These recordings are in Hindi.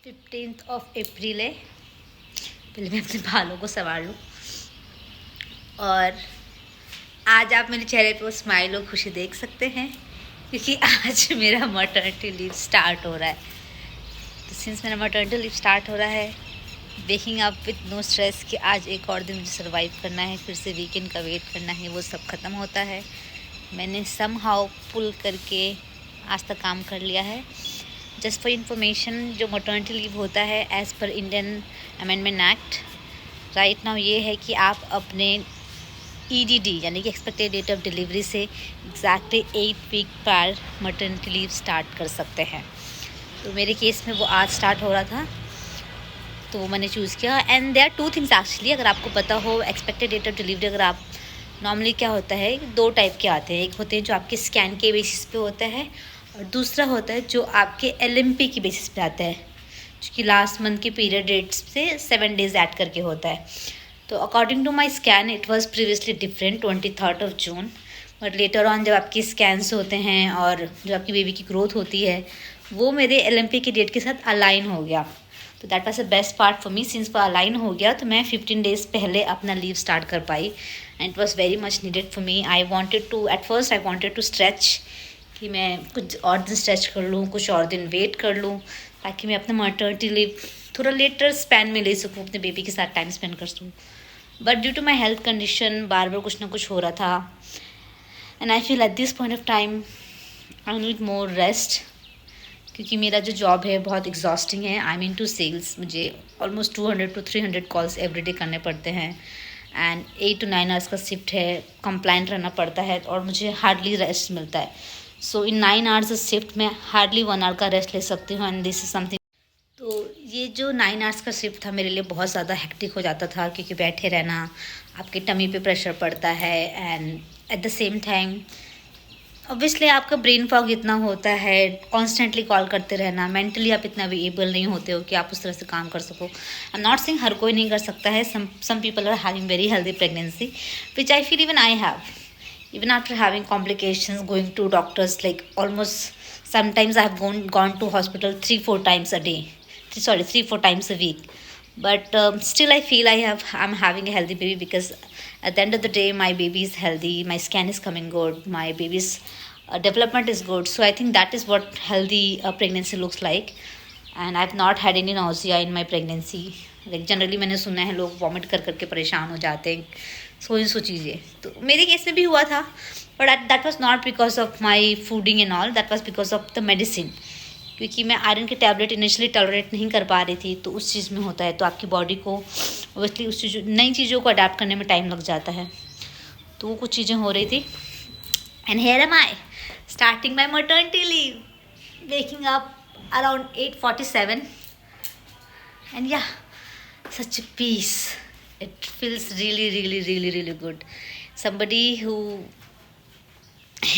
15 है। पहले मैं अपने बालों को संवार लूँ। और आज आप मेरे चेहरे पे वो स्माइल और खुशी देख सकते हैं क्योंकि आज मेरा मटर्निटी लीव स्टार्ट हो रहा है। तो सिंस मेरा मटर्निटी लीव स्टार्ट हो रहा है, waking up with no stress कि आज एक और दिन मुझे सर्वाइव करना है, फिर से वीकेंड का वेट करना है, वो सब ख़त्म होता है। मैंने समहाउ पुल करके आज तक काम कर लिया है। जस्ट फॉर इन्फॉर्मेशन, जो मटर्निटी लीव होता है as per Indian amendment act right now ये है कि आप अपने EDD यानी कि एक्सपेक्टेड डेट ऑफ डिलीवरी से एग्जैक्टली 8 वीक पर मटर्निटी लीव स्टार्ट कर सकते हैं। तो मेरे केस में वो आज स्टार्ट हो रहा था, तो वो मैंने चूज़ किया। And there are 2 things actually, अगर आपको पता हो एक्सपेक्टेड डेट ऑफ डिलीवरी, अगर आप नॉर्मली क्या होता है 2 टाइप के आते हैं। एक होते हैं जो आपके स्कैन के बेसिस पे होता है और दूसरा होता है जो आपके LMP की बेसिस पे आता है, जो कि लास्ट मंथ के पीरियड डेट्स से 7 डेज ऐड करके होता है। तो according to my scan it was previously different 23 June, but later on जब आपकी स्कैन्स होते हैं और जो आपकी बेबी की ग्रोथ होती है वो मेरे LMP की डेट के साथ अलाइन हो गया। तो that was the best part for me, since वो अलाइन हो गया तो मैं 15 डेज़ पहले अपना लीव स्टार्ट कर पाई। And it was very much needed for me. I wanted to at first I wanted to stretch कि मैं कुछ और दिन स्ट्रेच कर लूँ, कुछ और दिन वेट कर लूँ, ताकि मैं अपना मटर्निटी लीव थोड़ा लेटर स्पैन में ले सकूँ, अपने बेबी के साथ टाइम स्पेंड कर सकूँ। But due to my health condition बार बार कुछ ना कुछ हो रहा था and I feel at this point of time I need more rest, क्योंकि मेरा जो जॉब है बहुत एग्जॉस्टिंग है। आई मीन टू सेल्स, मुझे ऑलमोस्ट 200 to 300 कॉल्स एवरीडे करने पड़ते हैं एंड 8 to 9 आवर्स का शिफ्ट है, कंप्लाइंट रहना पड़ता है और मुझे हार्डली रेस्ट मिलता है। सो इन 9 आवर्स शिफ्ट में हार्डली 1 आवर का रेस्ट ले सकती हूँ एंड दिस इज समथिंग। तो ये जो 9 आवर्स का शिफ्ट था मेरे लिए बहुत ज़्यादा हेक्टिक हो जाता था, क्योंकि बैठे रहना, आपके टमी पे प्रेशर पड़ता है and at the same time obviously आपका ब्रेन फॉग इतना होता है, कॉन्स्टेंटली कॉल करते रहना, मेंटली आप इतना भी एबल नहीं होते हो कि आप उस तरह से काम कर सको। आई एम नॉट सेइंग हर कोई नहीं कर सकता है, some people are having very healthy pregnancy which I feel even I have, even after having complications, going to doctors like almost sometimes I have gone to hospital 3-4 times a day, 3-4 times a week, but still I feel I'm having a healthy baby, because at the end of the day my baby is healthy, my scan is coming good, my baby's development is good. So I think that is what healthy pregnancy looks like, and I've not had any nausea in my pregnancy. Like generally मैंने सुना है लोग वॉमिट कर करके परेशान हो जाते हैं, सो चीज़ें तो मेरे केस में भी हुआ था, but that was not because of my fooding and all, that was because of the medicine, क्योंकि मैं आयरन के टैबलेट इनिशियली टॉलरेट नहीं कर पा रही थी। तो उस चीज़ में होता है, तो आपकी बॉडी को ऑब्वियसली उस चीज़ नई चीज़ों को अडाप्ट करने में टाइम लग जाता है। तो वो कुछ चीज़ें हो रही थी and here am I starting my maternity leave, waking up around 8:47 and या such a peace. It feels really good. Somebody who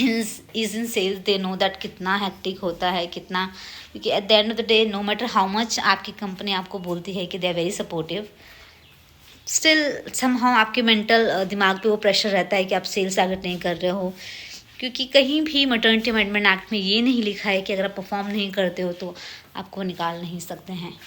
is in sales, they know that कितना हेक्टिक होता है, कितना, क्योंकि at the end of the day no matter how much आपकी कंपनी आपको बोलती है कि they are very supportive, still somehow आपके मेंटल दिमाग पे वो प्रेशर रहता है कि आप सेल्स टारगेट नहीं कर रहे हो, क्योंकि कहीं भी मटर्निटी अमेंडमेंट एक्ट में ये नहीं लिखा है कि अगर आप परफॉर्म नहीं करते हो तो आपको निकाल नहीं सकते हैं।